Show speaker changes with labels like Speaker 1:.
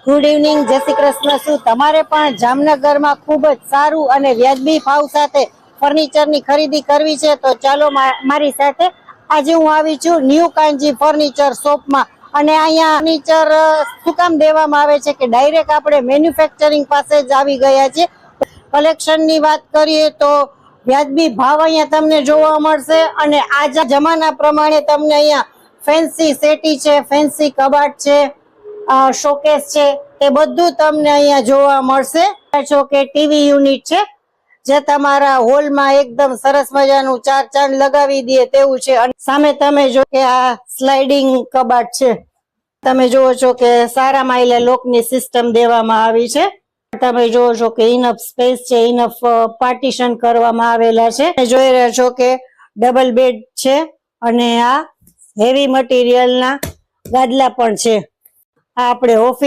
Speaker 1: Good evening, જય શ્રી કૃષ્ણ। શું તમારે પણ જામનગરમાં ખૂબ જ સારું અને વ્યાજબી ભાવ સાથે ફર્નિચરની ખરીદી કરવી છે? તો ચાલો મારી સાથે। આજે હું આવી છું ન્યૂ કાંજી ફર્નિચર શોપમાં અને અહીંયા ફર્નિચર શું કામ દેવામાં આવે છે કે ડાયરેક્ટ આપણે મેન્યુફેક્ચરિંગ પાસે જ આવી ગયા છે। કલેક્શનની વાત કરીએ તો વ્યાજબી ભાવ અહીંયા તમને જોવા મળશે અને આજના જમાના પ્રમાણે તમને અહીંયા ફેન્સી સેટી છે, ફેન્સી કબાટ છે, શોકેસ છે, તે બધું તમને અહીંયા જોવા મળશે। છો કે ટીવી યુનિટ છે જે તમારા હોલમાં એકદમ સરસ મજાનું ચાર ચાંદ લગાવી દે તેવું છે। અને સામે તમે જો કે આ સ્લાઇડિંગ કબાટ છે, તમે જોવો છો કે સારા માઇલે લોકની સિસ્ટમ દેવામાં આવી છે। તમે જોવો છો કે ઇનફ સ્પેસ છે, ઇનફ પાર્ટીશન કરવામાં આવેલા છે। જોઈ રહ્યા છો કે ડબલ બેડ છે અને આ હેવી મટીરિયલના ગાદલા પણ છે। આ આપણે ઓફિસ